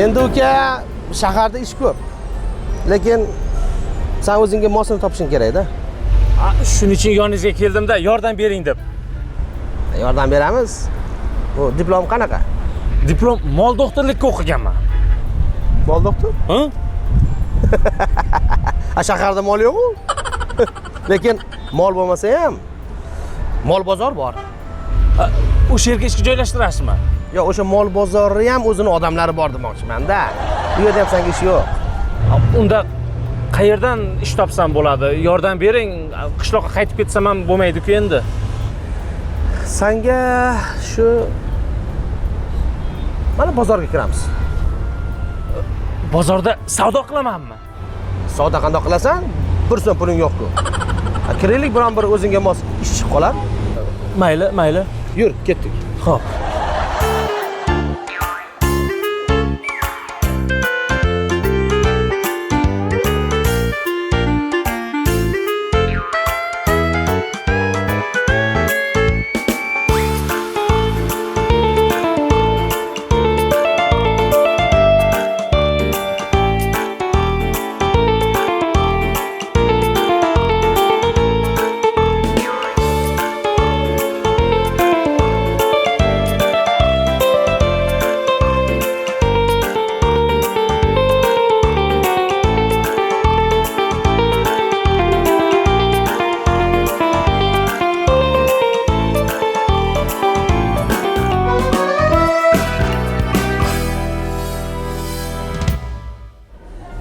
Endi uka, shaharda ish ko'p. Lekin sen o'zingga mosini topishing kerak-da. Shuning uchun yoningizga keldim-da, yordam bering deb. Yordam beramiz. Bu diplom qanaqa? Diplom mol doktorlikka o'qiganman. Mol doktor? Ha? Shaharda mol yo'q-ku. Lekin mol bo'lmasa ham mol bozor bor. O'sha yerga ishga joylashtirasizmi? Yo'q, o'sha mol bozori ham o'zini odamlari bor demoqchiman-da. Bu yerda ham senga ish yo'q. Unda qayerdan ish topsam bo'ladi? Yordam bering. Qishloqqa qaytib ketsam ham bo'lmaydi-ku endi. Senga shu mana bozorga kiramiz. Bozorda savdo qilamanmi? Savdo qandoq qilasan? Bir so'm puling yo'q-ku. Kiraylik, biron bir o'zingga mos ish chiqib qolar. Mayli, mayli. Yur, ketdik. Xo'p.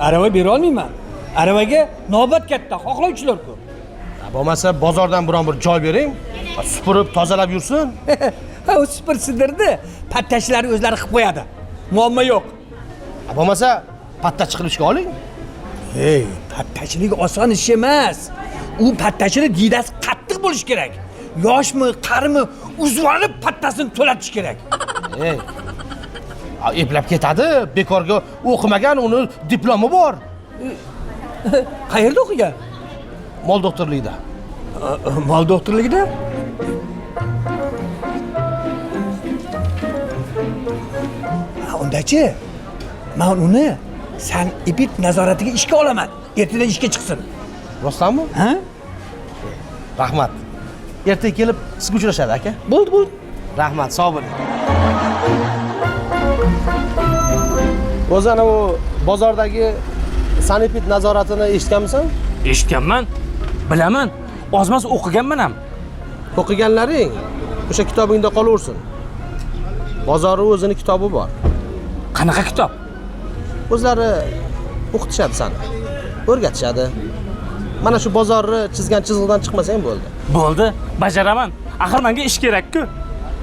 Arava bera olmayman. Aravaga navbat katta, xohlovchilar ko'p. Bo'lmasa bozordan biron bir joy bering, supurib, tozalab yursin. Ha, u supursindirdi. Pattashlarni o'zlari qilib qo'yadi. Muammo yo'q. Bo'lmasa pattachi qilib ishga oling. Hey, pattachilik oson ish emas. U pattachining diydasi qattiq bo'lish kerak. Yoshmi, qarimi, uzvorib pattasini to'latish kerak. Ey. Eplab ketadi, bekorga o'qimagan, uni diplomi bor. Qayerda o'qigan? Mol doktorligida. Mol doktorligida? Undachi, men uni san'ibit nazoratiga ishga olaman. Ertadan ishga chiqsin. Rostdanmi? Ha? Rahmat. Ertaga kelib sizga uchrashadi aka. Bo'ldi, bo'ldi. Rahmat, sog' bo'ling. O'zana u bozordagi san'ibit nazoratini eshitganmisan? Eshitganman. Bilaman. Ozmas o'qiganman ham. O'qiganlaring o'sha kitobingda qolaversin. Bozorning o'zining kitobi bor. Qanaqa kitob? O'zlari o'qitishadi seni. O'rgatishadi. Mana shu bozorni chizgan chizig'idan chiqmasang bo'ldi. Bo'ldi, bajaraman. Axir menga ish kerak-ku.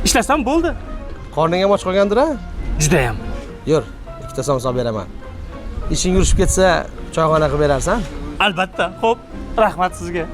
Ishlasam bo'ldi. Qorning ham och qolgandir-a? Juda ham. Yur, ikkita so'm hisob beraman. Ishing yurishib ketsa, choyxona qilib berarsan? Albatta. Xo'p, rahmat sizga.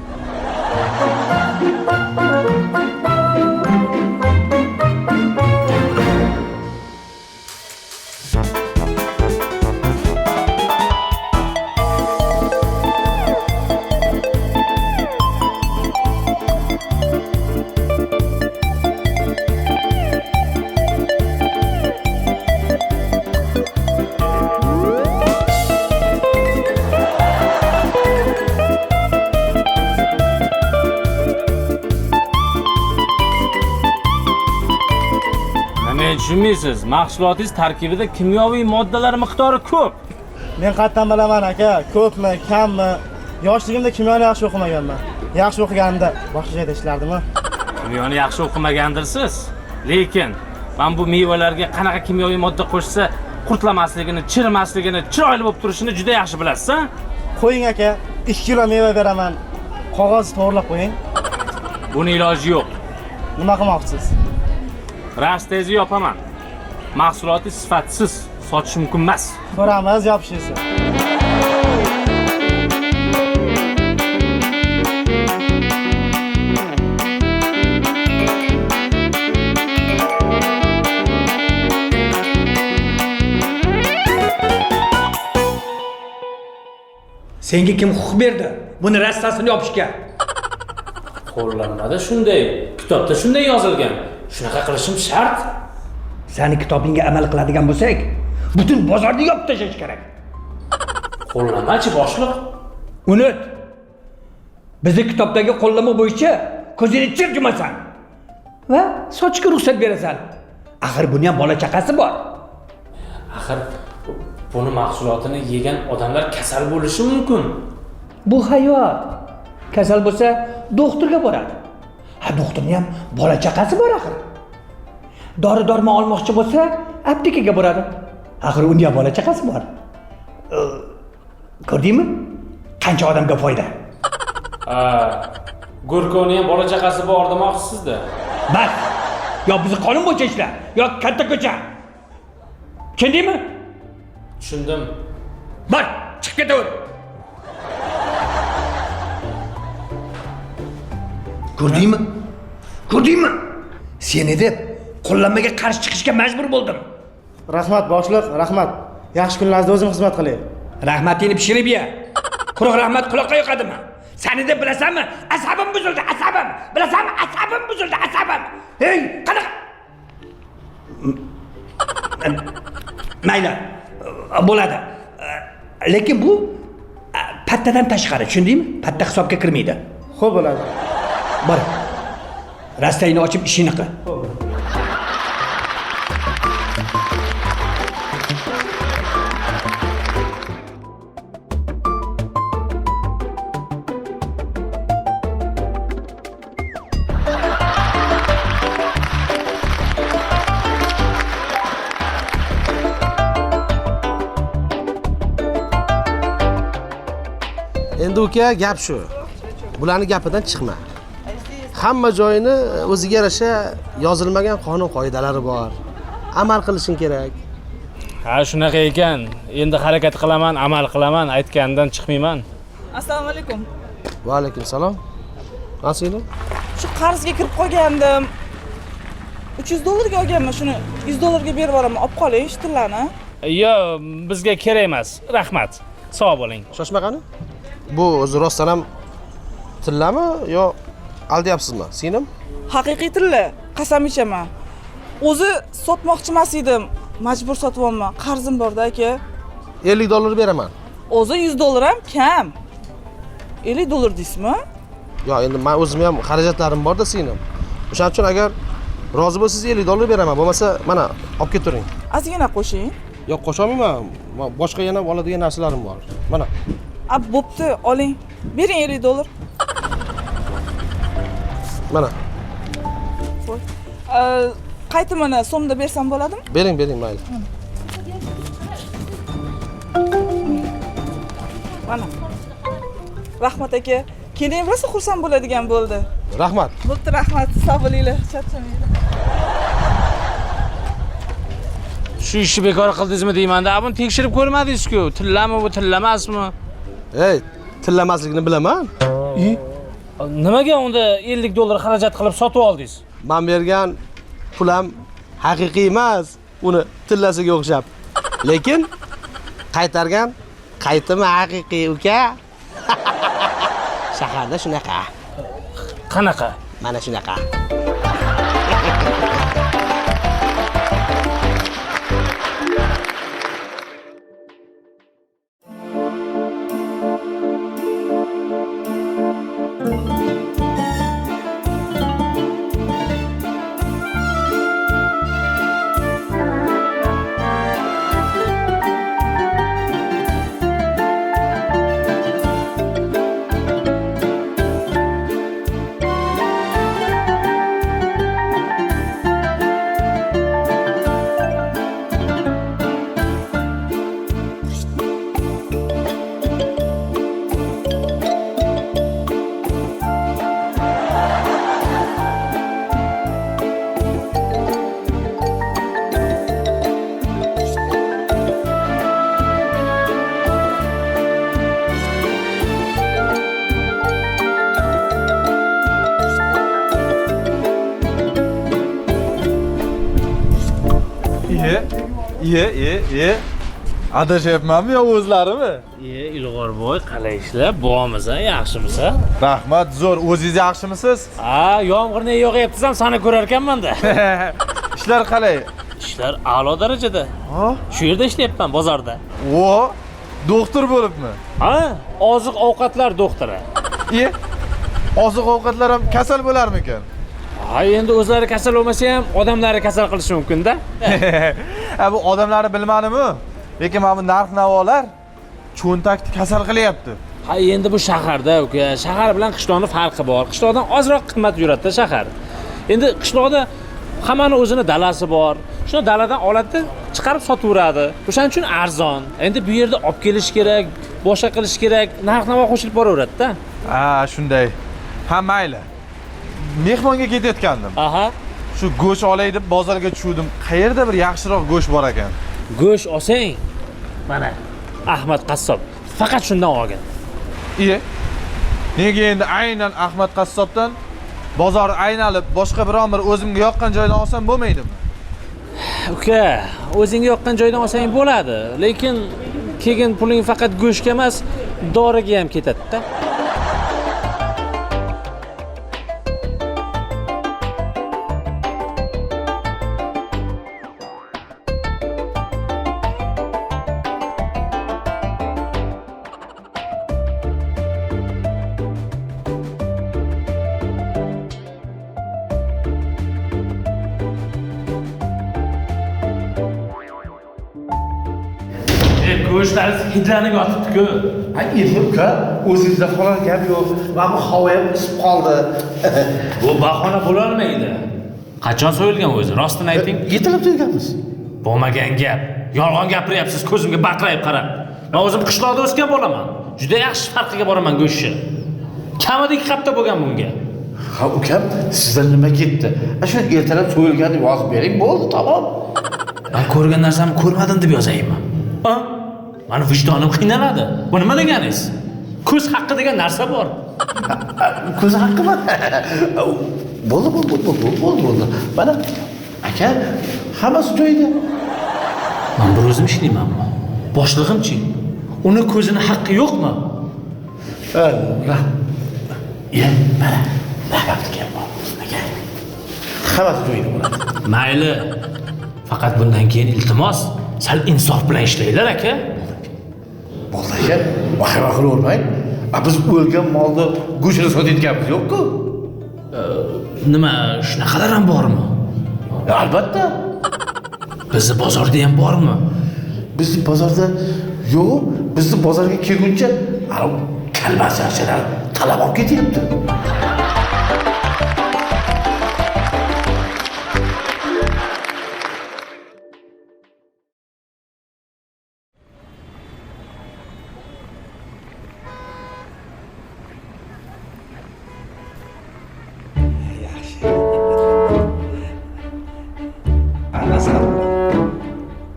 Tushunmaysiz, mahsulotingiz tarkibida kimyoviy moddalar miqdori ko'p. Men qayerdan bilaman aka, ko'pmi, kammi? Yoshligimda kimyoni yaxshi o'qimaganman. Yaxshi o'qiganimda boshqa joyda ishlardimmi? Kimyoni yaxshi o'qimagandirsiz. Lekin men bu mevalarga qanaqa kimyoviy modda qo'shsa, qurtlamasligini, chirimasligini, chiroyli bo'lib turishini juda yaxshi bilasiz-a? Qo'ying aka, 2 kilo meva beraman. Qog'oz to'g'rilab qo'ying. Buni iloji yo'q. Nima qilmoqchisiz? Rastengizni yopaman. Mahsulotingiz sifatsiz, sotish mumkin emas. Ko'ramiz, yopishingizni. Senga kim huquq berdi? Buni rastasini yopishga. Qo'llanmada shunday, kitobda shunday yozilgan. Shunaqa qilishim shart. Seni kitobingga amal qiladigan bo'lsak, Butun bozorni yopib tashlash kerak. Qo'llamachi boshliq. Unut. Bizning kitobdagi qo'llama bo'yicha ko'zingni chir yumasan va sochishga ruxsat berasan. Axir buni ham bola chaqasi bor. Axir buni mahsulotini yegan odamlar kasal bo'lishi mumkin. Bu hayot. Kasal bo'lsa, doktorga boradi. Ha, doktorning ham bola chaqasi bor axir. Dori-dormon olmoqchi bo'lsa, aptekaga boradi. Axir unda ham bola chaqasi bor. Ko'rdingmi? Qancha odamga foyda. Go'rkovning ham bola chaqasi bor demoqchisizda. Bas. Yo bizni qonun bo'yicha ishla, yo katta ko'cha. Tushundingmi? Tushundim. Bor, chiqib ketaver. Ko'rdingmi? Ko'rdingmi? Seni deb qo'llanmaga qarshi chiqishga majbur bo'ldim. Rahmat boshliq, rahmat. Yaxshi kunlaringizda o'zim xizmat qilay. Rahmatingni pishirib ye. Quruq rahmat quloqqa yoqadimi? Seni deb bilasanmi? Asabim buzildi, asabim. Bilasanmi? Asabim buzildi, asabim. Hey, qanaqa? Mayli. Bo'ladi. Lekin bu pattadan tashqari, tushundingmi? Patta hisobga kirmaydi. Xo'p bo'ladi. Bor. Rastayni ochib ishini qil. Endi uka, gap shu. Bularning gapidan chiqma. Hamma joyini o'ziga yarasha yozilmagan qonun qoidalari bor. Amal qilishing kerak. Ha, shunaqa ekan. Endi harakat qilaman, amal qilaman, aytgandan chiqmayman. Assalomu alaykum. Va alaykum salom. Nasinglar? Shu qarzga kirib qolgandim. 300 dollarga olganman, shuni 100 dollarga berib yuboraman. Olib qoling shtillarni. Yo, bizga kerak emas. Rahmat. Sog' bo'ling. Shoshma qani? Bu o'zi rostdan ham tillami yo aldayapsizmi? Singlim? Haqiqiy tilla, qasam ichaman. O'zi sotmoqchi emas edim. Majbur sotyapman. Qarzim bor-da aka. 50 dollar beraman. O'zi 100 dollar ham kam. 50 dollar deysizmi? Yo, endi men o'zim ham xarajatlarim bor-da singlim. O'shaning uchun agar rozi bo'lsangiz 50 dollar beraman. Bo'lmasa, mana olib ketavering. Ozgina qo'shing. Yo'q, qo'sha olmayman. Boshqa yana oladigan narsalarim bor. Mana. Bo'pti, oling. Bering 50 dollar. Mana. Qo'y. Qaytimini so'mda bersam bo'ladimi? Bering, mayli. Mana. Rahmat aka. Keling rosa xursand bo'ladigan bo'ldi. Rahmat. Bo'pti, rahmat. Sog' bo'linglar, charchamanglar. Shu ishni bekor qildingizmi deyman-da. Buni tekshirib ko'rmadingiz-ku. Tillami bu, tillamasmi? Ey, tillamasligini bilaman. Nimaga unda 50 dollar xarajat qilib sotib oldingiz? Men bergan pulam haqiqiy emas, uni tillasiga o'xshab. Lekin qaytargan qaytimi haqiqiy uka. Shaharda shunaqa. Qanaqa? Mana shunaqa. Iye. Adashyapmanmi yo o'zlarimi? Ilg'or boy, qalay ishlar? Bormiz-a, yaxshimisiz? Rahmat, zo'r. O'zingiz yaxshimisiz? Ha, yomg'irni yog'yapsiz ham seni ko'rar ekanman-da. Ishlar qalay? ishlar a'lo darajada. Ha? Shu yerda ishlayapman, bozorda. O, doktor bo'libmi? Ha, oziq-ovqatlar doktori. Oziq-ovqatlar ham kasal bo'larmikan? Ha, endi o'zlari kasal bo'lmasa ham odamlarni kasal qilishi mumkin-da. Ha, bu odamlarni bilmadim-ku. Lekin mana bu narx-navolar cho'ntakni kasal qilyapti. Ha, endi bu shaharda, uka, shahar bilan qishloqning farqi bor. Qishloqdan ozroq qimmat yuradi-da shahar. Endi qishloqda hammani o'zini dalasi bor. Shuni daladan oladi, chiqarib sotaveradi. O'shaning uchun arzon. Endi bu yerda olib kelish kerak, boshqa qilish kerak, narx-navo qo'shilib boraveradi-da. Ha, shunday. Ha, mayli. Mehmonga ketayotgandim. Aha. Shu go'sht olay deb bozorga tushdim. Qayerda bir yaxshiroq go'sht bor ekan? Go'sht olsang, mana Ahmad qassob faqat shundan olgan. Nega endi aynan Ahmad qassobdan bozor aynalib, boshqa biron bir o'zimga yoqqan joydan olsam bo'lmaydimi? Uka, o'zingga yoqqan joydan olsang bo'ladi, lekin keyin puling faqat go'shtga emas, doriga ham ketadi-da. Go'shtlaringiz hidlanib yotibdi-ku. Ha, endi uka, o'zingizda falan gap yo'q. Mana bu havo ham isib qoldi. Bu bahona bo'la olmaydi. Qachon so'yilgan o'zi? Rostini ayting. Yetilib turganmiz. Bo'lmagan gap. Yolg'on gapiryapsiz, ko'zimga baqirayib qarab. Men o'zim qishloqda o'sgan bo'laman. Juda yaxshi farqiga boraman go'shtni. Kamida 2 hafta bo'lgan bunga. Ha, ukam, sizdan nima ketdi? Shu ertalab so'yilgan deb yozib bering, bo'ldi, tamom. Men ko'rgan narsamni ko'rmadim deb yozaymi? Ha? Mani vijdonim qiynaladi. Bu nima deganingiz? Ko'z haqqi degan narsa bor. Ko'z haqqimi? Bo'ldi. Mana aka, hammasi joyida. Men bir o'zim ishlaymanmi? Boshlig'imchi? Uni ko'zini haqqi yo'qmi? Mana naqabdi gap bor. Aka, hammasi joyida bo'ladi. Mayli. Faqat bundan keyin iltimos, sal insof bilan ishlanglar, aka. Bo'ldi aka, vahima qilavermang. Biz o'lgan molni go'shtini sotayotganmiz yo'q-ku. Nima, shunaqalar ham bormi? Albatta. Bizni bozorda ham bormi? Bizni bozorda yo'q, bizni bozorga kelguncha kalbasachchalar talab olib ketyapti.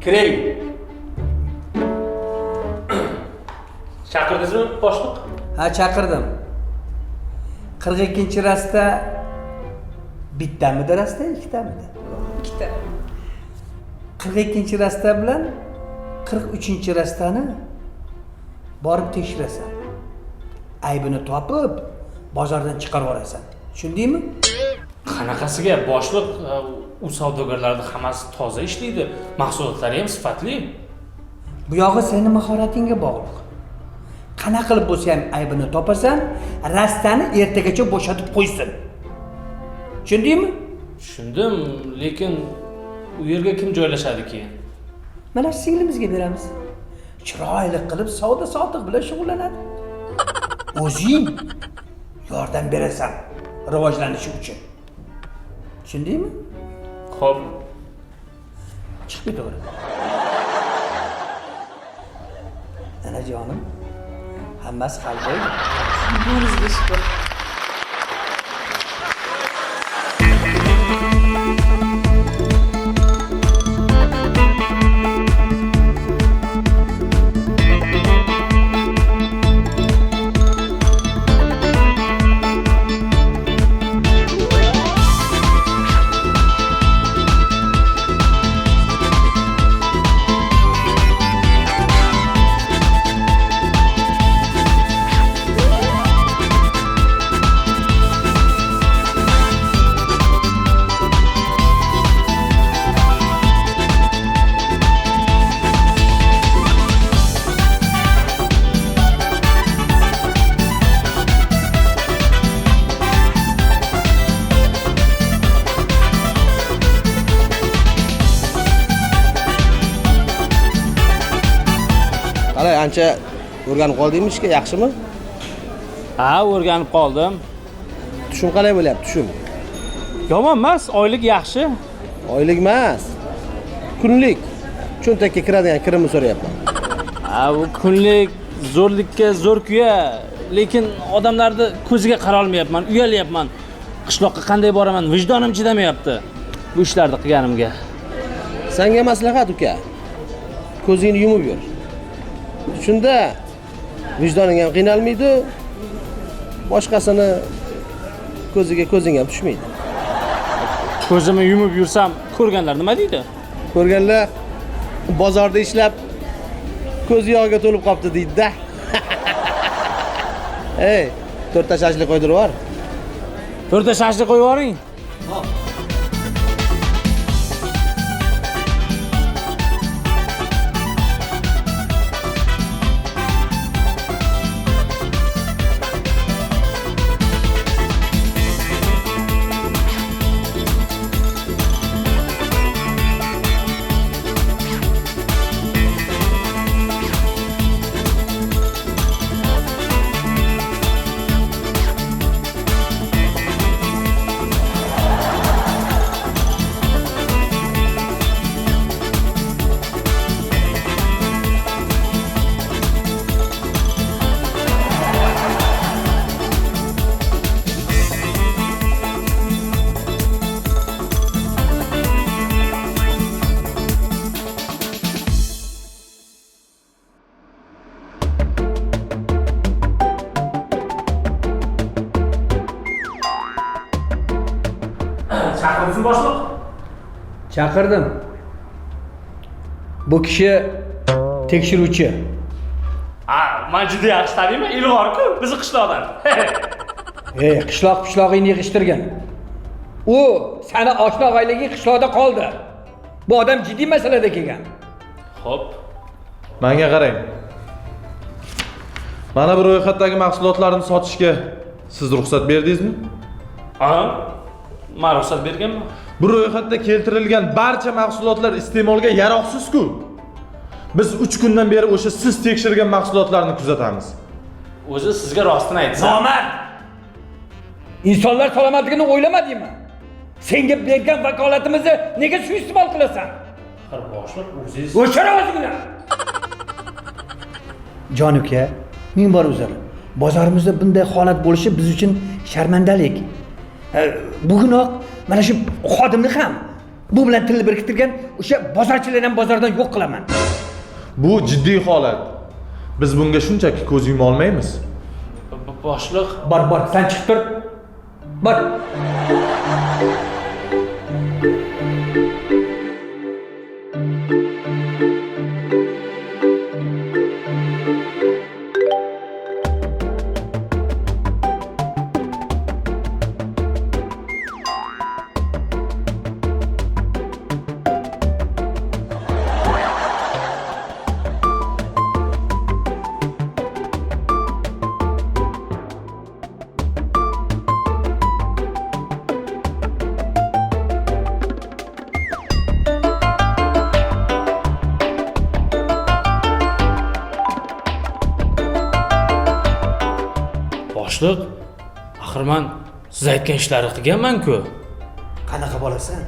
Kiring. Chaqirdingizmi, boshliq? Ha, chaqirdim. 42-rasta bittamidi rasta, ikkitamidi? Ikkita. 42-rasta bilan 43-rastani borib tekshirasan. Aybini topib, bozordan chiqarib yuborasan. Tushundingmi? Qanaqasiga boshliq, u savdogarlarning hammasi toza ishlaydi, mahsulotlari ham sifatli. Bu yog'i seni mahoratingga bog'liq. Qanaqa qilib bo'lsa ham aybini topasan, rastani ertagacha bo'shatib qo'ysin. Tushundingmi? Tushundim, lekin u yerga kim joylashadi keyin? Mana singlimizga beramiz. Chiroyli qilib savdo-sotiq bilan shug'ullanadi. O'zing yordam berasan rivojlanishi uchun. Tushundingmi? Xo'p. Chiqib ketaver. Ana jonim, hammasi hal bo'ldi. Buningizga shukr. Ana ancha o'rganib qoldingmi ishga, yaxshimi? Ha, o'rganib qoldim. Tushum qalay bo'lyapti, tushum? Yomon emas, oylik yaxshi. Oylik emas. Kunlik cho'ntakka kiradigan kirimni so'rayapman. Ha, bu kunlik zo'rlikka zo'r kuya, lekin odamlarni ko'ziga qara olmayapman, uyalyapman. Qishloqqa qanday boraman, vijdonim chidamayapti bu ishlarni qilganimga. Senga maslahat uka. Ko'zingni yumib yur. Shunda vijdoning ham qiynalmaydi, boshqasini ko'ziga ko'zing ham tushmaydi. Ko'zimni yumib yursam, ko'rganlar nima deydi? Ko'rganlar bozorda ishlab ko'z yog'iga to'lib qopti deydi-da. Ey, 4 ta shashlik qo'ydirib yubor. 4 ta shashlik qo'yib yuboring. Chaqirdingizmi boshliq? Chaqirdim. Bu kishi tekshiruvchi. Men juda yaxshi taniyman, ilg'or-ku, bizni qishloqdan. Qishloqingni yig'ishtirgan. U seni oshna oilaga qishloqda qoldi. Bu odam jiddiy masalada kelgan. Xo'p. Menga qarang. Mana bu ro'yxatdagi mahsulotlarni sotishga siz ruxsat berdingizmi? Ha? Men ruxsat berganman. Bu ro'yxatda keltirilgan barcha mahsulotlar iste'molga yaroqsiz-ku. Biz 3 kundan beri o'sha siz tekshirgan mahsulotlarni kuzatamiz. O'zi sizga rostini aytsam. Nomard! İnsanlar salomatligini o'ylamadingmi? Senga bergan vakolatimizni nega suiiste'mol qilasan? Axir boshliq o'zingiz. O'chir o'zingni. Jon uka, ming bor uzr. Bozorimizda bunday holat bo'lishi biz uchun sharmandalik. Bugunoq mana shu xodimni ham bu bilan tilni biriktirgan o'sha bozorchilarni ham bozordan yo'q qilaman. Bu jiddiy holat. Biz bunga shunchaki ko'z yuma olmaymiz. Boshliq, Bor, sen chiqib tur. Bor. boshliq, axir men siz aytgan ishlarni qilganman-ku. Qanaqa bo'lasan?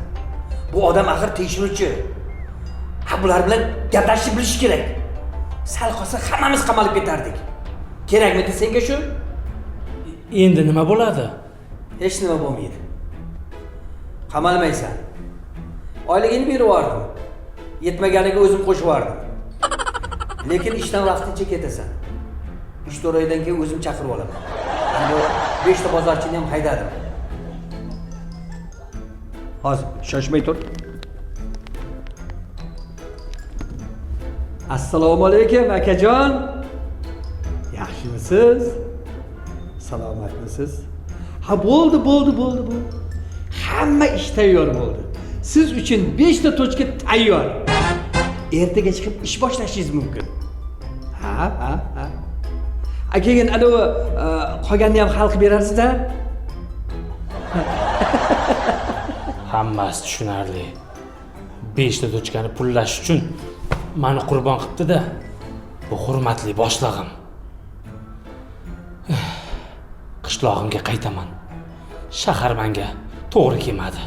Bu odam axir tekshiruvchi. Bular bilan gaplashib bilish kerak. Sal qolsa hammamiz qamalib ketardik. Kerakmidi senga shu? Endi nima bo'ladi? Hech nima bo'lmaydi. Qamalmaysan. Oyligini berib yubordim. Yetmaganiga o'zim qo'shib yubordim. Lekin ishdan vaqtincha ketasan. 3-4 oydan keyin o'zim chaqirib olaman. Endi 5 ta bozorchini ham haydadim. Hozir shoshmay tur. Assalomu alaykum akajon. Yaxshimisiz? Salomatmisiz? Ha bo'ldi. Hamma ish tayyor bo'ldi. Siz uchun 5 ta tochka tayyor. Ertaga chiqib ish boshlashingiz mumkin. Ha. Keyin anavi qolganini ham hal qilib berasiz-da. Hammasi tushunarli. 5 ta dochkani pullash uchun meni qurbon qilibdi-da. Hurmatli boshlig'im. Qishlog'imga qaytaman. Shahar menga to'g'ri kelmadi.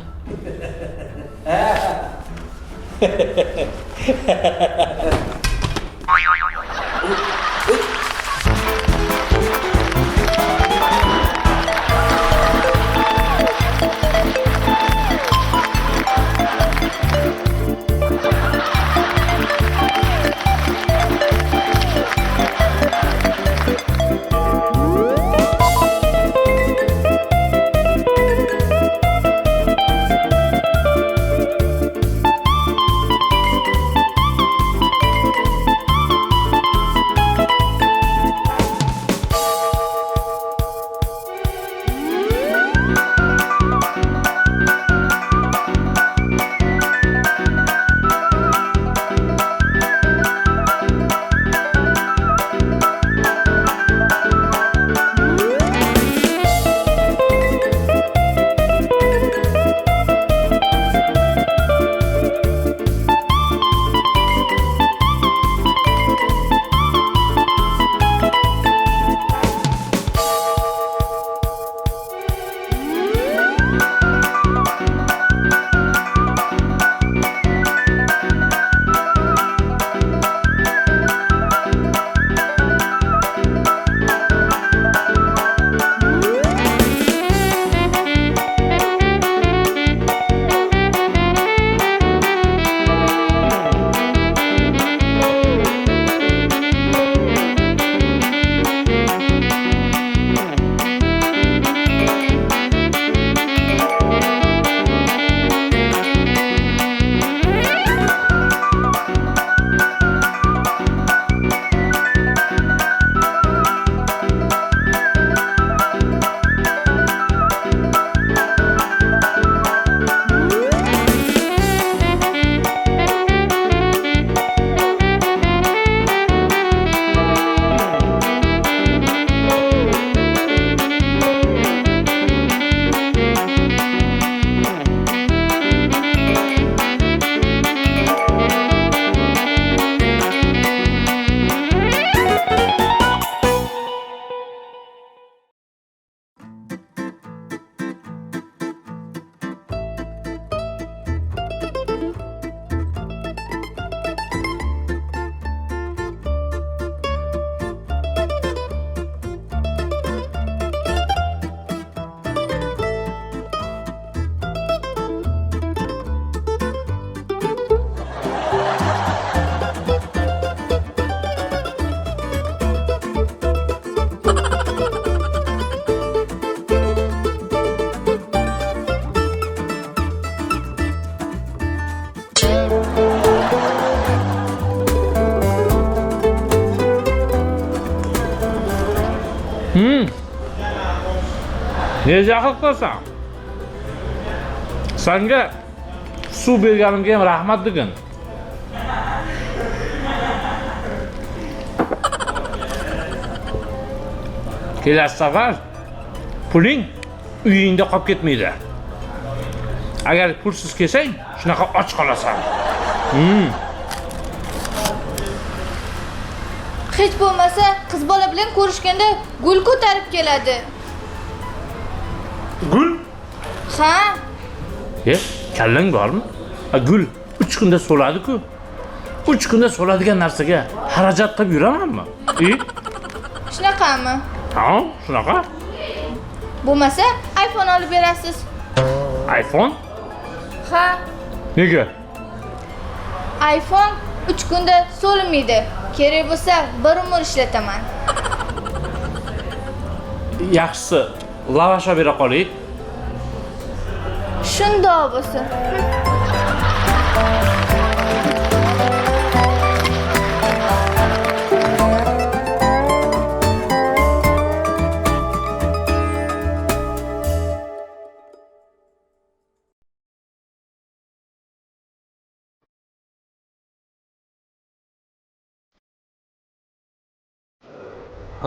Ne jahl qilsan? Senga suv berganimga ham rahmat degin. Kelasi safar puling uyingda qolib ketmaydi. Agar pulsiz kelsang, shunaqa och qolasan. Hech bo'lmasa qiz bola bilan ko'rishganda gul ko'tarib keladi. Gul? Ha? Kallang bormi? Gul 3 kunda so'ladi-ku. 3 kunda so'ladigan narsaga xarajat qilib yuramanmi? Shunaqami? Ha, shunaqa. Bo'lmasa iPhone olib berasiz. iPhone? Ha, Nega? iPhone 3 kunda so'lmaydi. Kerak bo'lsa bir umr ishlataman. Yaxshisi, lavash olib bera qoling. Shundoq bo'lsin.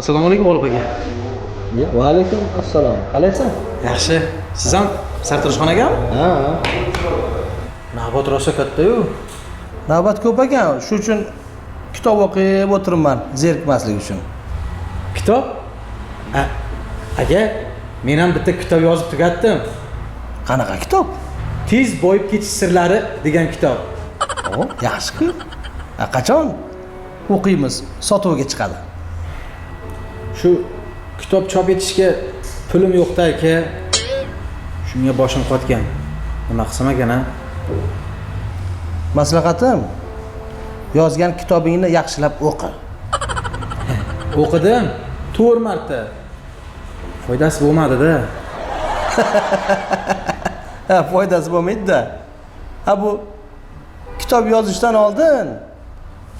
Assalomu alaykum G'olib aka. Va alaykum assalom. Qalaysan? Yaxshi. Siz ham sartaroshxonagami? Ha. Navbat rosa katta-yu. Navbat ko'p ekan, shu uchun kitob o'qib o'tiribman zerikmaslik uchun. Kitob? Aka, men ham bitta kitob yozib tugatdim. Qanaqa kitob? Tez boyib ketish sirlari degan kitob. O, yaxshi-ku. Qachon o'qiymiz? Sotuvga chiqadi. Shu kitob chop etishga pulim yo'qda aka. Shunga boshim qotgan. Nima qilsam ekan, ha? Maslahatim, yozgan kitobingni yaxshilab o'qi. O'qidim 4 marta. Foydasi bo'lmadi-da. Ha, foydasi bo'lmaydi-da. Ha, bu kitob yozishdan oldin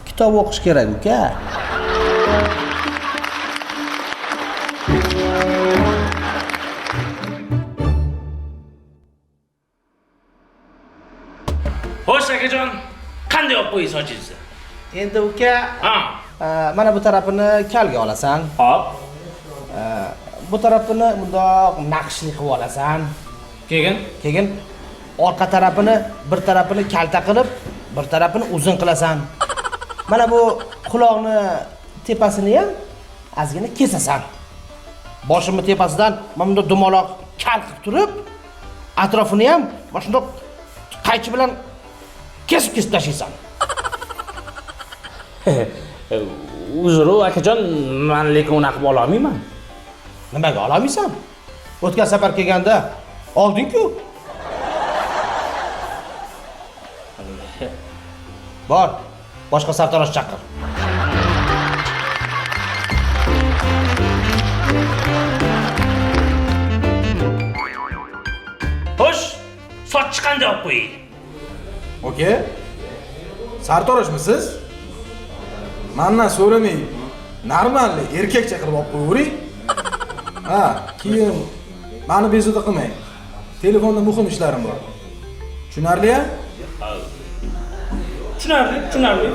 kitob o'qish kerak uka. Xo'sh akajon, qanday olib qo'ying sochingizni? Endi uka, Ha, mana bu tarafini kalga olasan. hop. Bu tarafini bundoq naqshli qilib olasan. Keyin orqa tarafini bir tarafini kalta qilib, bir tarafini uzun qilasan. Mana bu quloqni tepasini ham ozgina kesasan. Boshimni tepasidan mana bunday dumaloq kal qilib turib, atrofini ham mana shunday qaychi bilan kesib tashlaysan. Uzr, akajon, men lekin unaqa qilib ola olmayman. Nimaga olmaysan? O'tgan safar kelganda olding-ku. Bor, boshqa sartarosh chaqir. Xo'sh, sochchi qanday olib qo'ying? Oke. Sartaroshmisiz? Mendan so'ramang. Normalni erkak chaqirib olib qo'yavering. Ha, keyin meni bezovta qilmang. Telefonda muhim ishlarim bor. Tushunarli-a? Tushunarli.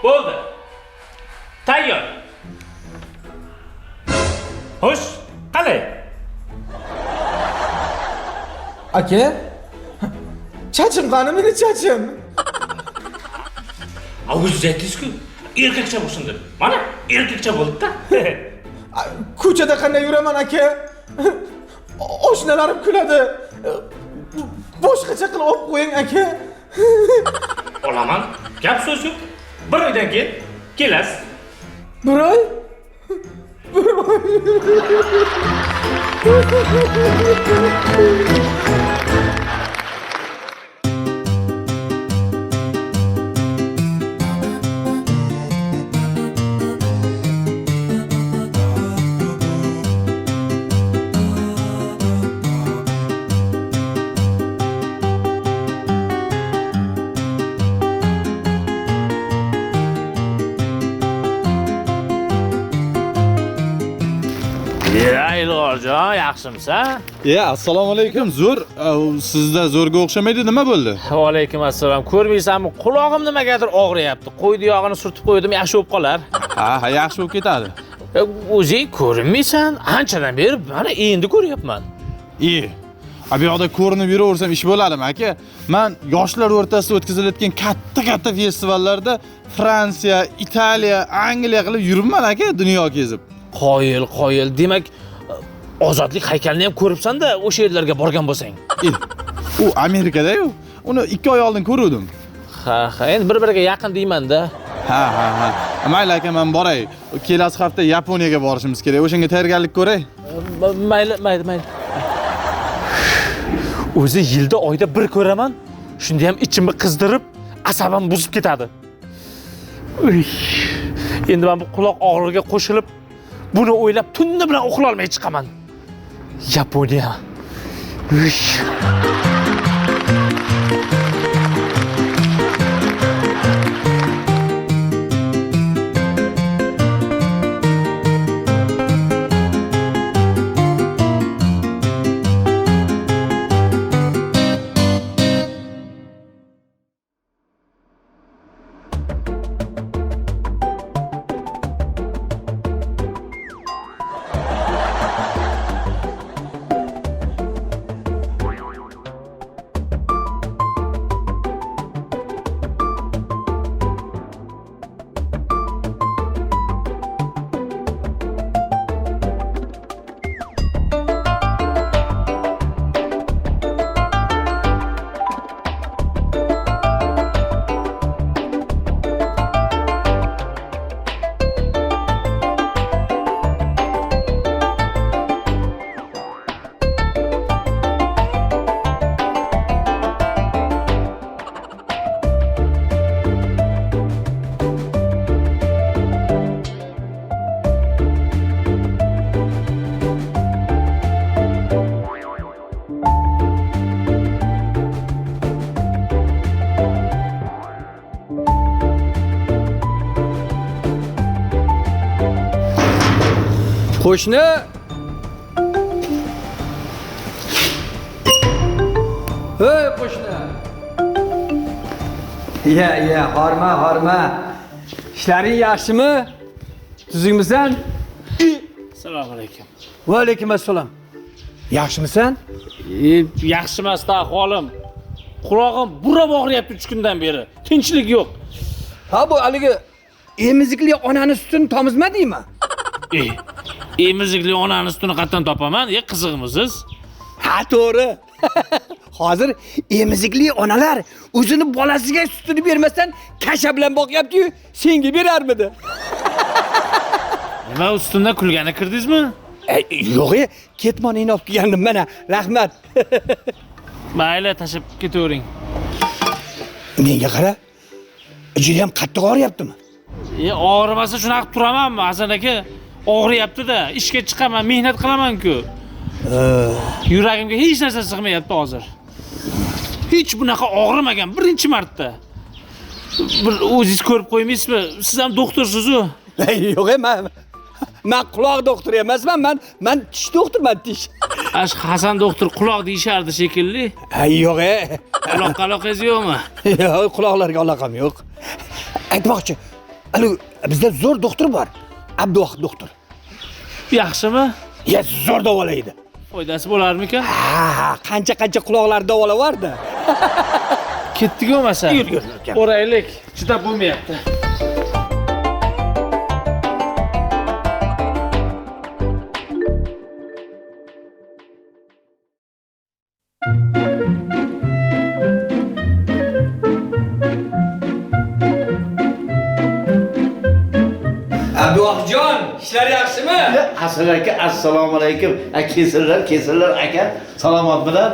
Bo'ldi. Tayyor. Xo'sh, qalay? Aka? Chachim qani meni chachim? O'zingiz aytdingiz-ku, erkakcha bo'lsin deb. Mana erkakcha bo'ldi-da. Ko'chada qanday yuraman aka? Oshnalarim kuladi. Boshqacha qilib olib qo'ying aka. Olaman. Gap so'z yo'q. Bir oydan keyin kelasiz. Bir oy? Ilg'orjon, yaxshimsan? Assalomu alaykum. Zo'r. Sizda zo'rga o'xshamaydi, nima bo'ldi? Va alaykum assalom. Ko'rmaysanmi? Qulog'im nimagadir og'riyapti. Qo'ydi yog'ini surtib qo'ydim, yaxshi bo'lib qolar. Ha, yaxshi bo'lib ketadi. O'zing ko'rinmaysan. Anchadan beri mana endi ko'ryapman. Bu yoqda ko'rinib yuraversam ish bo'ladimi, aka? Men yoshlar o'rtasida o'tkazilayotgan katta festivallarda Fransiya, Italiya, Angliya qilib yuribman, aka, dunyo kezib. Qoyil. Demak, ozodlik haykalini ham ko'ribsan-da, o'sha yerlarga borgan bo'lsang. U Amerikada-yu. Uni 2 oy oldin ko'rdim. Ha, endi bir-biriga yaqin deyman-da. Ha. Mayli aka, men boray. Kelasi hafta Yaponiyaga borishimiz kerak. O'shanga tayyorgarlik ko'ray. Mayli. O'zi yilda oyda bir ko'raman. Shunda ham ichimni qizdirib, asabim buzib ketadi. Endi men bu quloq og'rig'iga qo'shilib, buni o'ylab tunni bilan uxlay olmay chiqaman. Yaponiya. Qo'shni. Hey qo'shni. Ya, horma. Ishlaring yaxshimi? Tuzingmisan? Assalomu alaykum. Va alaykum assalom. Yaxshimisan? Yaxshi emas ahvolim. Qulog'im burab og'riyapti 3 kundan beri. Tinchlik yo'q. Ha bu haligi emizikli onani sutini tomizmadingmi? Emizikli onani sutini qayerdan topaman? Qiziqmisiz? Ha, to'g'ri. Hozir emizikli onalar o'zini bolasiga sutini bermasdan kasha bilan boqyapti-yu, senga berarmidi? Nima ustimdan kulgani kirdingizmi? Yo'q, ketmoningni olib kelgandim mana. Rahmat. Mayli, tashib ketavering. Menga qara. Juda ham qattiq og'riyaptimi? Og'rimasa shunaqa turamanmi, Hasan aka? Og'riyapti-da, ishga chiqaman, mehnat qilaman-ku. Yuragimga hech narsa sig'mayapti hozir. Hech bunaqa og'rimagan, birinchi marta. Bir o'zingiz ko'rib qo'ymaysizmi? Siz ham doktorsiz-ku. Yo'q, men quloq doktori emasman, men tish doktorman, tish. Hasan doktor quloq deyishardi shekilli. Yo'q, Quloqqa aloqangiz yo'qmi? Yo'q, quloqlarga aloqam yo'q. Aytmoqchi, bizda zo'r doktor bor. Abduvohid doktor. Yaxshimi? Zo'r davolaydi. Foydasi bo'larmikan? Ha, qancha quloqlar davolavardi. Ketdik bo'lmasa. Yur. O'raylik, chidab bo'lmayapti. Abduvohidjon, ishlar yaxshimi? Hasan aka, assalomu alaykum. Kesirlar aka. Salomatmilar?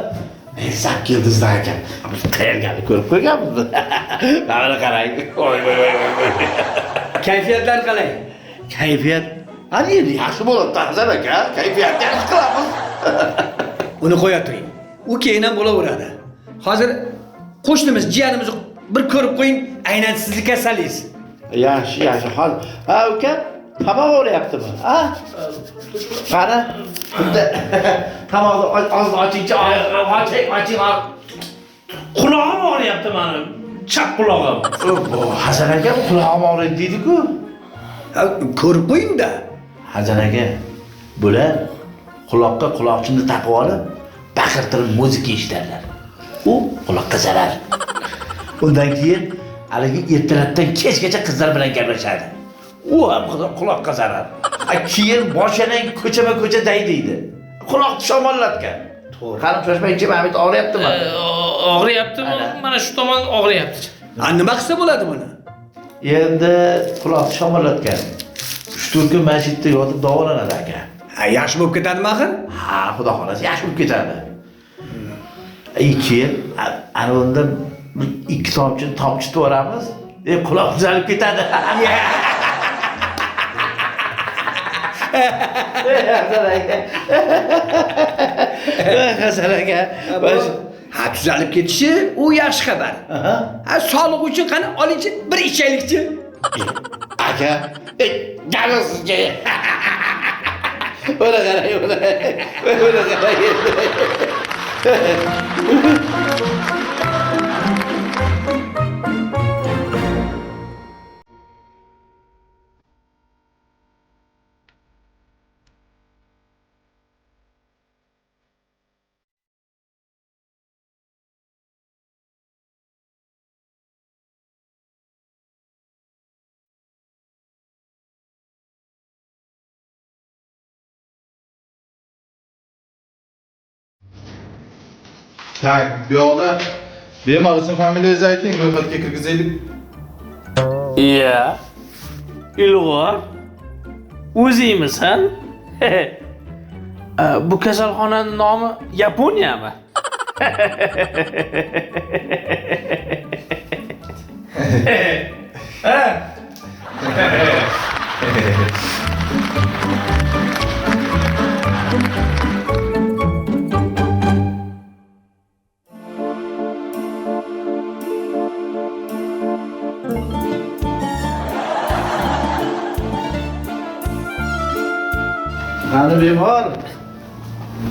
Sap keldingizlar aka. Biz qayergani ko'rib qo'yganmiz. Mana qarang. Voy. Kayfiyatlar qalay? Kayfiyat hali endi yaxshi bo'ladi, Hasan aka. Kayfiyatni yaxshi qilamiz. Uni qo'ya turing. U keyin ham bo'laveradi. Hozir qo'shnimiz, jiyanimizni bir ko'rib qo'ying, aynan sizning kasalingiz. Yaxshi. Hozir. Ha, uka, tomoq o'rayaptimi? Ha? Qara. Bunda tomoqni ochingchi, oching. Qulog'im og'riyapti meni. Chap qulog'im. Hasan aka, qulog'im og'riydi deydi-ku. Ko'rib qo'ying-da. Hasan aka, bular quloqqa quloqchinni taqib olib, baqirtirib muzika eshitadilar. U quloqqa zarar. Undan keyin haligi ertalabdan kechgacha qizlar bilan gaplashadi. U ham quloqqa zarar. Keyin boshidan ko'chama-ko'cha daydiydi. Quloq shamollatgan. To'g'ri. Qani shoshmangchi, Hamid og'riyaptimi? Og'riyaptimi? Mana shu tomon og'riyapti. Nima qilsa bo'ladi buni? Endi quloq shamollatgan. 3-4 kun mana shu yerda yotib davolanadi aka. Yaxshi bo'lib ketadimi axir? Ha, xudo xolasa yaxshi bo'lib ketadi. Keyin ana unda 2 tomchi tomchitib yuboramiz. Quloq tuzalib ketadi. Hasan aka. Ha, tuzalib ketishi u yaxshi xabar. Ha, sog'liq uchun qani olingchi, bir ichaylikchi. Aka, galasizga. O'la qarang, o'la qarang. Tak, bu yoqda bemor ism familiyangizni ayting, ro'yxatga kirgizaylik. Iya. Ilg'or. O'zingmisan? Bu kasalxonaning nomi Yaponiyami? Qani bemor?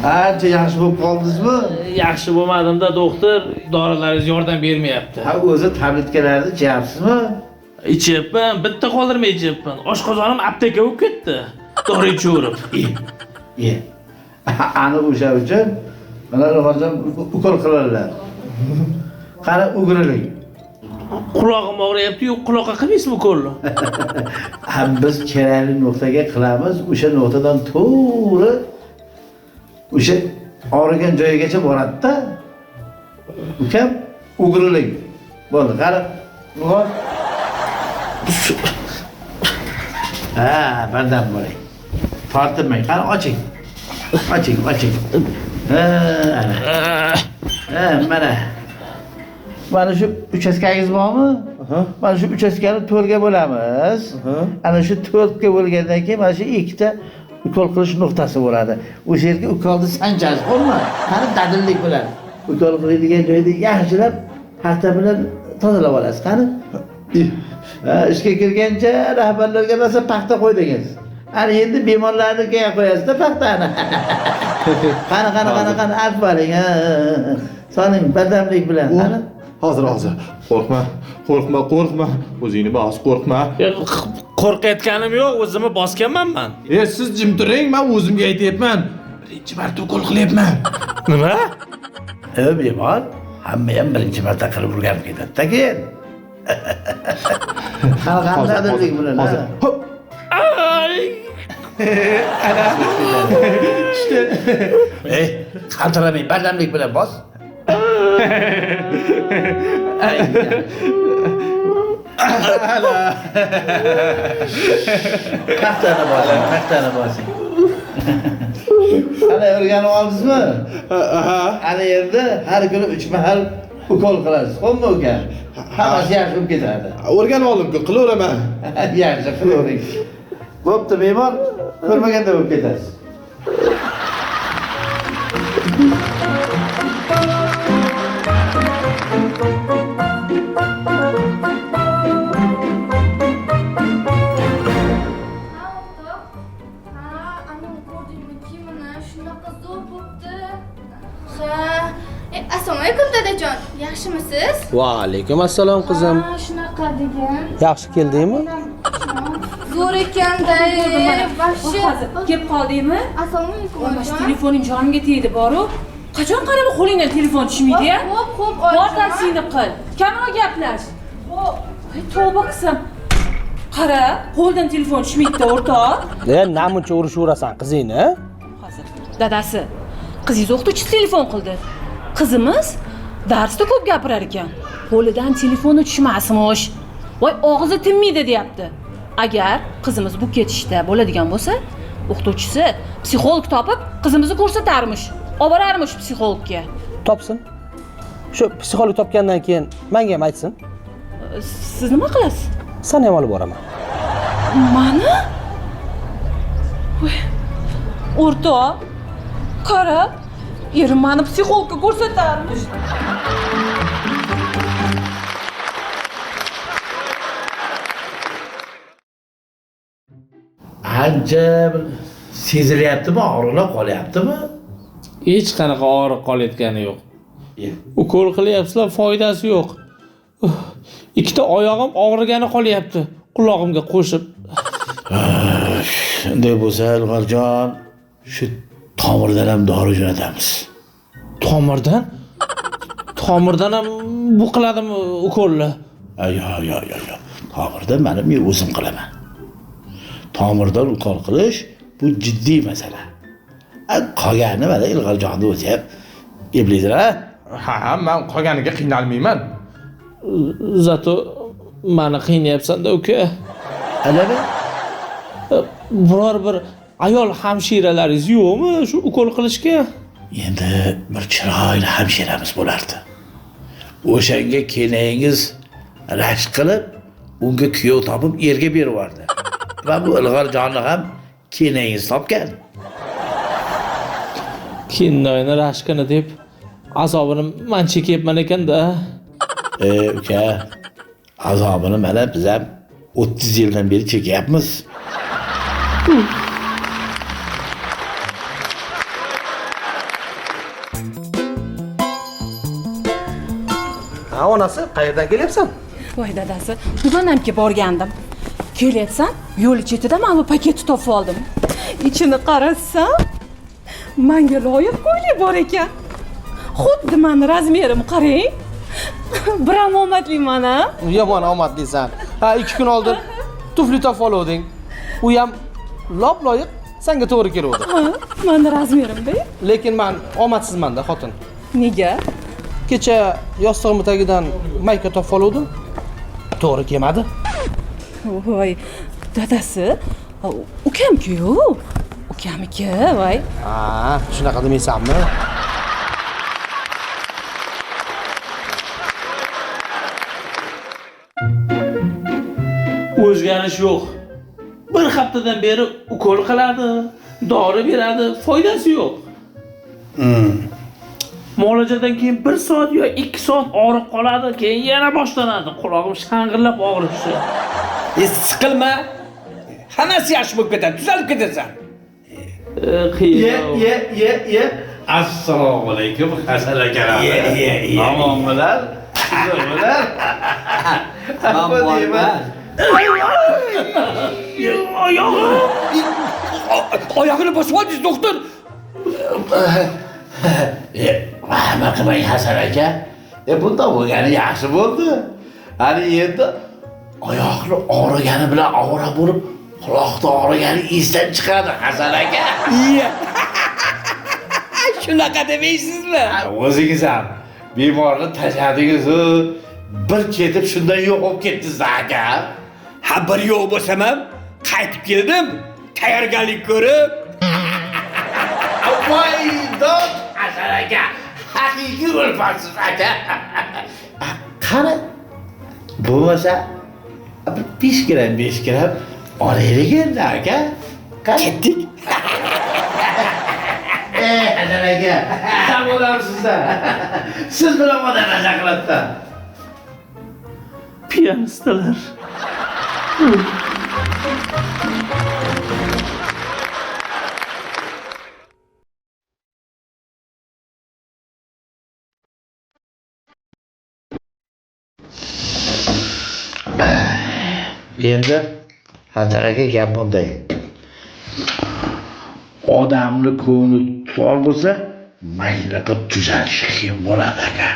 Ancha yaxshi bo'lib qoldingizmi? Yaxshi bo'lmadim-da, doktor. Dorilaringiz yordam bermayapti. Ha, o'zi tabletkalarni ichayapsizmi? Ichyapman, bitta qoldirmay ichyapman. Oshqozonim apteka bo'lib ketdi. Dori ichaverib. Ye. Ani o'sha uchun mana hozir ukol qiladilar. Qani o'giriling. Qulog'im og'riyapti-yu, quloqqa qilmaysizmi ukolni? Ham biz kerakli nuqtaga qilamiz, o'sha nuqtadan to'g'ri o'sha og'rigan joyigacha boradi-da. Ukam, o'giriling. Bo'ldi, qani. Nurg'on. Ha, bandam bo'ling. Tortinmang, qani oching. Oching. Mana. Mana shu uchastkangiz bormi? Mana shu uchastkani 4 ga bo'lamiz. Ana shu 4 ga bo'lgandan keyin mana shu ikkita ukol qilish nuqtasi bo'ladi. O'sha yerga ukolni sanchasiz, xo'pmi? Qani dadillik bilan ukol qiladigan joyda yaxshilab paxta bilan tozalab olasiz. Qani? Ishga kirgancha rahbarlarga rosa paxta qo'ydingiz. Ana endi bemorlarnikiga qo'yasiz-da paxtani. Qani, arz boring. Soning badamlik bilan. Qani? Hozir. Qo'rqma. O'zingni bos, qo'rqma. Qo'rqayotganim yo'q, o'zimni bosganman men. Siz jim turing, men o'zimga aytayapman. Birinchi marta ukol qilyapman. Nima? Bemor, hamma ham birinchi marta qilib urganib ketadi-da keyin. Qani dadillik bilan. Hozir. Hop. İşte. Kaldıramayın, badamlik bilan bos. Kahtana basın. Ana o'rganib oldingizmi? Ana yerda har kuni 3 mahal ukol qilasiz. Xo'pmi uka? Hammasi yaxshi bo'lib ketadi. O'rganib oldim-ku, qilaveraman. Yaxshi, qilavering. Bo'pti, bemor, ko'rmaganda bo'lib ketasiz. Assalomu alaykum dadajon. Yaxshimisiz? Va alaykum assalom qizim. Shunaqa degan. Yaxshi keldingmi? Zo'r ekan-da. Hozir kelib qoldingmi? Assalomu alaykum. Mana telefoning jonimga tegdi, boru. Qachon qarab qo'lingdan telefon tushmaydi-ya? Xo'p, Bor taksini qil. Kamroq gaplash. Voy, tavba qilsam. Qara, qo'ldan telefon tushmaydi o'rtoq. Namuncha urishaverasan qizingni? Hozir dadasi, qizingiz o'qituvchisi telefon qildi. Qizimiz darsda ko'p gapirar ekan. Qo'lidan telefoni tushmasmish. Voy, og'izi tinmaydi deyapti. Agar qizimiz bu ketishda bo'ladigan bo'lsa, o'qituvchisi psixolog topib qizimizni ko'rsatarmish. Olib borarmish psixologga. Topsin. Shu psixolog topgandan keyin menga ham aytsin. Siz nima qilasiz? Seni ham olib boraman. Mani? Voy, o'rtoq, qara, erim meni psixologga ko'rsatarmish. Ancha sezilyaptimi, og'riqlar qolyaptimi? Hech qanaqa og'riq qolayotgani yo'q. Ukol qilyapsizlar, foydasi yo'q. Ikkita oyog'im og'rigani qolyapti, qulog'imga qo'shib. Shunday bo'lsa, Ilg'orjon, shu tomirdan ham dori jo'natamiz. Tomirdan? Tomirdan ham bu qiladimi ukolni? Yo'q. Tomirdan men o'zim qilaman. Tomirdan ukol qilish bu jiddiy masala. Qolgani mana Ilg'orjonni o'zi ham eplaydinglar. Ha, men qolganiga qiynalmayman. Zato meni qiynayapsan-da, uka. Alaba? Biror bir ayol hamshiralaringiz yo'qmi shu ukol qilishga? Endi bir chiroyli hamshiramiz bo'lardi. O'shanga kelingiz rashk qilib, unga kuyov topib erga berib yubordi. Va bu Ilg'orjonni ham kelingiz topgan. Kennoyni rashkini deb azobini men chekyapman ekan-da. Uka, azobini mana biz ham 30 yildan beri chekyapmiz. Onasi, qayerdan kelyapsan? Voy dadasi, dugonamga borgandim. Kelyapsam, yo'l chetida mana bu paketni topib oldim. Ichini qarasam, menga loyiq ko'ylak bor ekan. Xuddi meni razmerim qarang. Biram omadliman a? Yomon omadlisan. Ha, 2 kun oldin tufli topib oluvding. U ham lop loyiq senga to'g'ri keluvdi. Ha, meni razmerimda. Lekin men omadsizman-da, xotin. Nega? Kecha yostig'im tagidan mayka topib oluvdim. To'g'ri kelmadi. Voy, dadasi, ukam-ku. Ukamiki, voy. Ha, shunaqa demaysanmi? O'zgarish yo'q. Bir haftadan beri ukol qiladi, dori beradi, foydasi yo'q. Muolajadan keyin 1 soat yo 2 soat og'riq qoladi, keyin yana boshlanadi. Qulog'im shang'illab og'rishi. Siqilma. Hammasi yaxshi bo'lib ketadi, tuzalib ketasan. Ye. Assalomu alaykum Hasan akalar. Omonmilar? Zo'rmilar? Nima deyman? Oyog'ini bosib oldingiz, doktor. Nima qilmang Hasan aka? Bunda bo'lgani yaxshi bo'ldi. Ani endi oyoqni og'rigani bilan ovora bo'lib, quloqni og'rigani esdan chiqadi Hasan aka. Shunaqa demaysizmi? O'zingiz ham bemorni tashladingiz-ku, bir ketib shundan yo'q bo'lib ketdingiz aka. Ha, bir yo'q bo'lsam ham qaytib keldim. Tayyorgarlik ko'rib. Voy, dod Hasan aka, haqiqiy o'lparsiz aka. Qani, bo'lmasa bir 5 gram olaylik endi aka. Ketdik. Hasan aka, ham bo'lamsiz-da. Siz bilan odam maza qiladi-da. Piyanistlar. Endi Hasan aka gap bunday. Odamni ko'ngli to'q bo'lsa, mayli qilib tuzatish qiyin bo'ladi aka.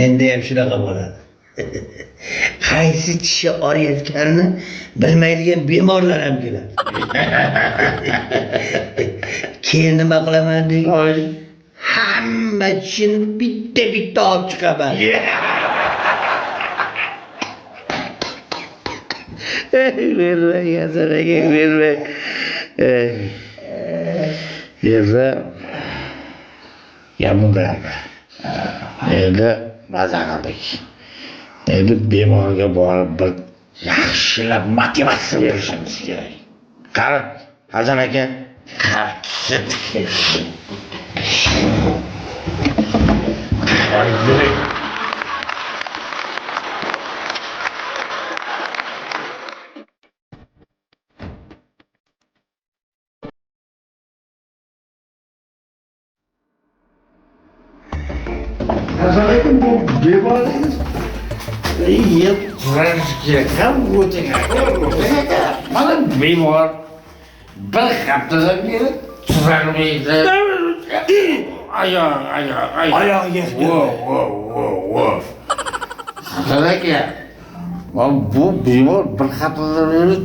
Endi ham shunaqa bo'ladi. Qaysi tishi og'riyotganini bilmaydigan bemorlar ham keladi. Keyin nima qilaman deydi? Hamma tishini bitta olib chiqaman. Vermang, Hasan aka, vermang. Yerda yamundayapti. Endi maza qildik. Endi bemorga borib bir yaxshilab motivatsiya berishimiz kerak. Qani, Hasan aka, bemoringiz yeb turishga ham mana bemor bir haftadan beri turolmaydi. Oyog'iga Hasan aka, bu bemor bir haftadan beri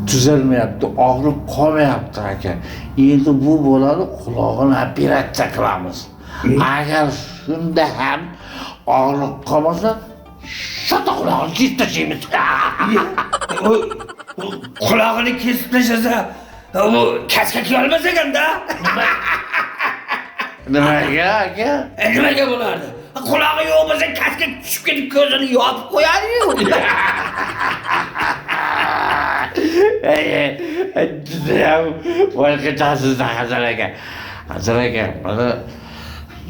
tuzalmayapti, og'rib qolmayapti aka. Endi bu bolani qulog'ini operatsiya qilamiz. Agar shunda ham og'riq qolmasa, shota qulog'ini kesib tashlaymiz. Qulog'ini kesib tashlasa, u kasga kiyolmas ekanda. Nimaga aka? Nimaga bo'lardi? Qulog'i yo'q bo'lsa, kasga tushib ketib ko'zini yopib qo'yadi-yu. Judayam voqeasiz Hasan aka. Hasan aka, mana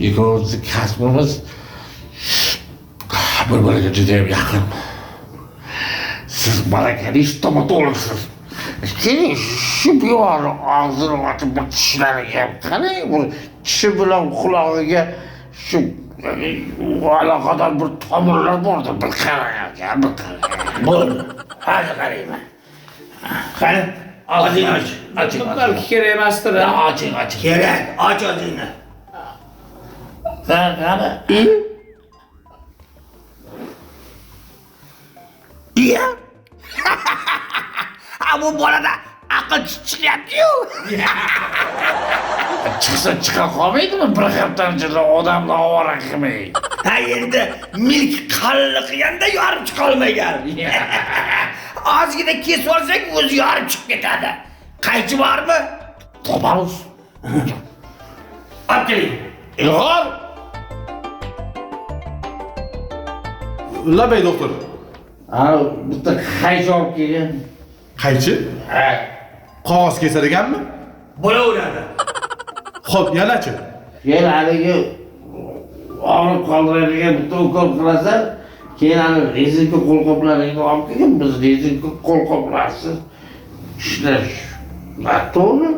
ikkovimizni kasbimiz bir-biriga judayam yaqin. Siz malakali stomatologsiz. Keling, shu bemorni og'zini ochib bir tishlariga qarang, bu tishi bilan qulog'iga shu aloqador bir tomirlar bordir. Bir qarang aka, bir qarang. Bo'ldi. Hozir qarayman. Qani, og'zingni och. Balki kerak emasdir. Oching. Kerak, och og'zingni. Qani? Iya. Bu bolada aql chiqyapti-yu. Chiqsa chiqa qolmaydimi? Bir haftadan ichida odamni ovora qilmay. Ha, endi milk qalliq qilganda yorib chiqa olmagan. Ozgina kesib olsak, o'zi yorib chiqib ketadi. Qaychi bormi? Topamiz. Olib keling. Ilg'or. Labay doktor. Bitta qaychi olib kelgan. Qaychi? Ha. Qog'oz kesadiganmi? Bo'laveradi. Xo'p, yalachi. Keyin haligi og'riq qoldiradigan bitta ukol qilasan, keyin ani rezinka qo'lqoplaringni olib kelgan, biz rezinka qo'lqoplarsiz ishlash. To'g'ri?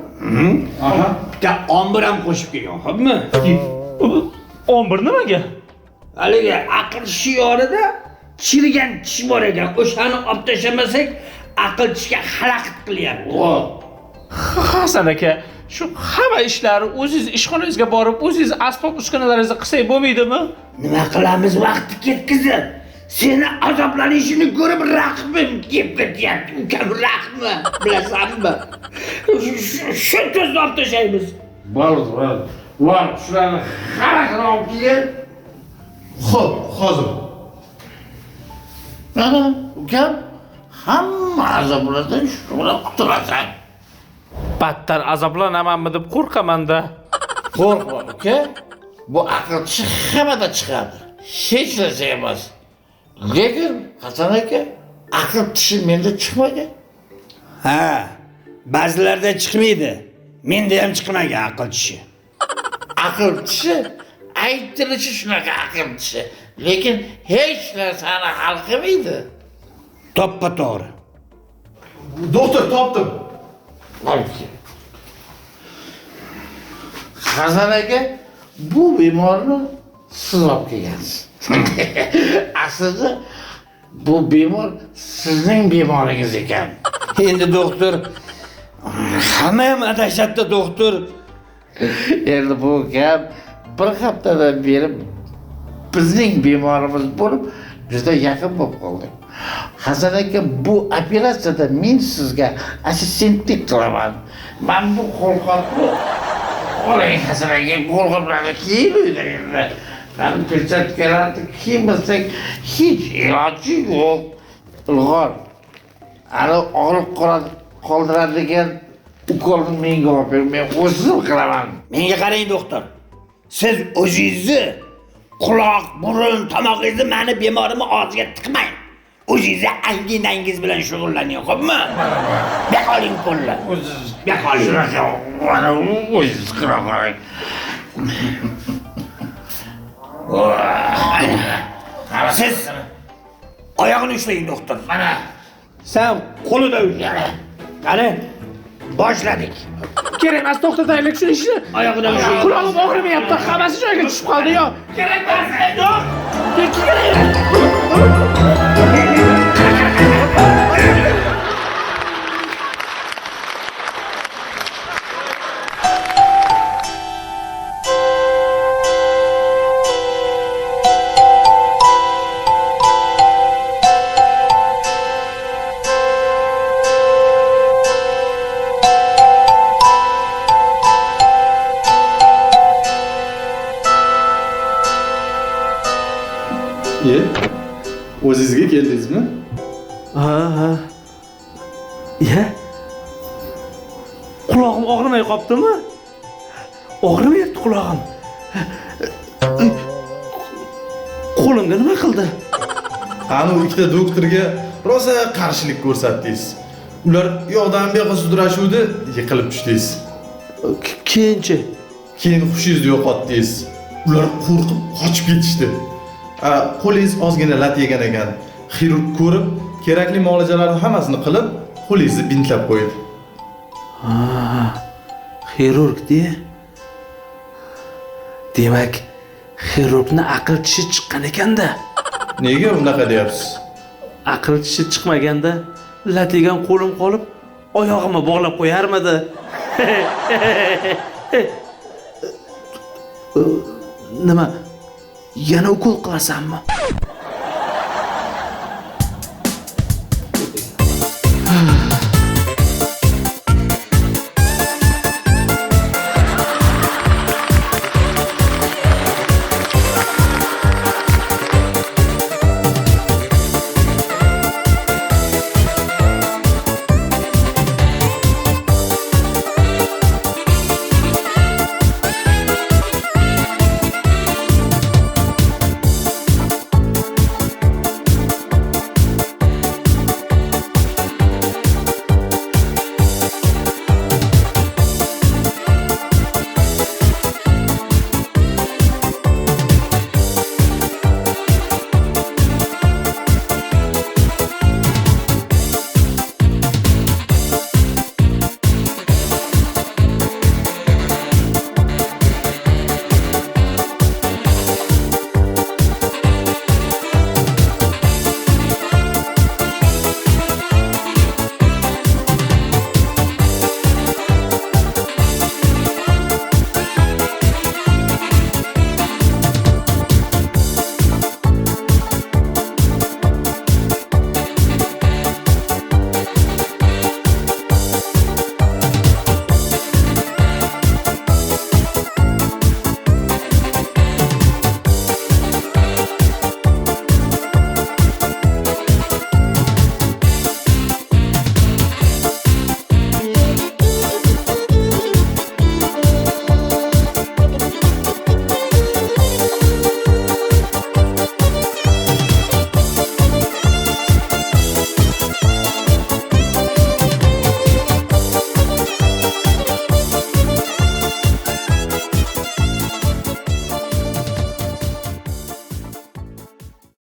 Aha. Bitta ombir ham qo'shib kelgan, xo'pmi? Ombir nimaga? Haligi aql shiyorida chirigan tish bor ekan, o'shani olib tashlamasak, aql tishga xalaqit qilyapti. Hasan aka, shu hamma ishlarni o'zingiz ishxonangizga borib, o'zingiz asbob uskunalaringizni qilsak bo'lmaydimi? Nima qilamiz vaqtni ketkizib? Seni azoblanishini ko'rib rahmim kelib ketyapti. Ukam rahmi, bilasanmi? Shu to'zni olib tashlaymiz. Bo'ldi. Voy, shularni harakini olib kelgan. Xo'p, hozir. Mana ukam hamma azoblardan shu bilan qutulasan. Battar azoblanamanmi deb qo'rqaman-da. Qo'rqma uka. Bu aql tishi hammada chiqadi. Hech narsa emas. Lekin Hasan aka, aql tishi menda chiqmagan. Ha, ba'zilarda chiqmaydi. Menda ham chiqmagan aql tishi. Aql tishi aytilishi shunaqa aql tishi. Lekin hech narsani hal qilmaydi. To'ppa-to'g'ri. Doktor, topdim. Hasan aka, bu bemorni siz olib kelgansiz. Aslida bu bemor sizning bemoringiz ekan. Endi doktor, Hamma ham adashyapti doktor. Endi bu gap bir haftadan beri bizning bemorimiz bo'lib, juda yaqin bo'lib qoldik. Hasan aka, bu operatsiyada men sizga assistentlik qilaman. Men bu qo'lqopni oling Hasan aka, qo'lqoplarni kiyib endi. Ben perchatkalarni kiymasak hech iloji yo'q. Ilg'or. Ana og'riq qoldiradigan ukolni menga olib ber, men o'zim qilaman. Menga qarang doktor. Siz o'zingizni quloq, burun, tomog'ingizni meni bemorimni og'ziga tiqmang. O'zingizni anginangiz bilan shug'ullaning, xo'pmi? Beqoling qo'llar. Beqoling. Mana o'zingiz qila qoling. Siz oyog'ini ushlang doktor. Mana sen qo'lida ushla. Qani boshladik. Kerak emas, to'xtataylik shu ishni. Oyog'idan ushlang. Qulog'im og'rimayapti, hammasi joyiga tushib qoldi, yo'q. Kerak emas. Yo'q. O'zingizga keldingizmi? Ha. Ya. Qulog'im og'rimay qoptimi? Og'rimayapti qulog'im. Qo'limga nima qildi? Qani ikkita doktorga rosa qarshilik ko'rsatdingiz. Ular yoqdan bu yoqqa sudrashuvdi, yiqilib tushdingiz. Keyinchi Keyin hushingizni yo'qotdingiz. Ular qo'rqib qochib ketishdi. Qo'lingiz ozgina lat yegan ekan. Xirurg ko'rib, kerakli muolajalarni hammasini qilib, qo'lingizni bintlab qo'ydi. xirurg-de. Demak, xirurgni aql tishi chiqqan ekanda. Nega unaqa deyapsiz? Aql tishi chiqmaganda latigan qo'lim qolib, oyog'imni bog'lab qo'yarmidi? Nima? Yana ukol qilasanmi?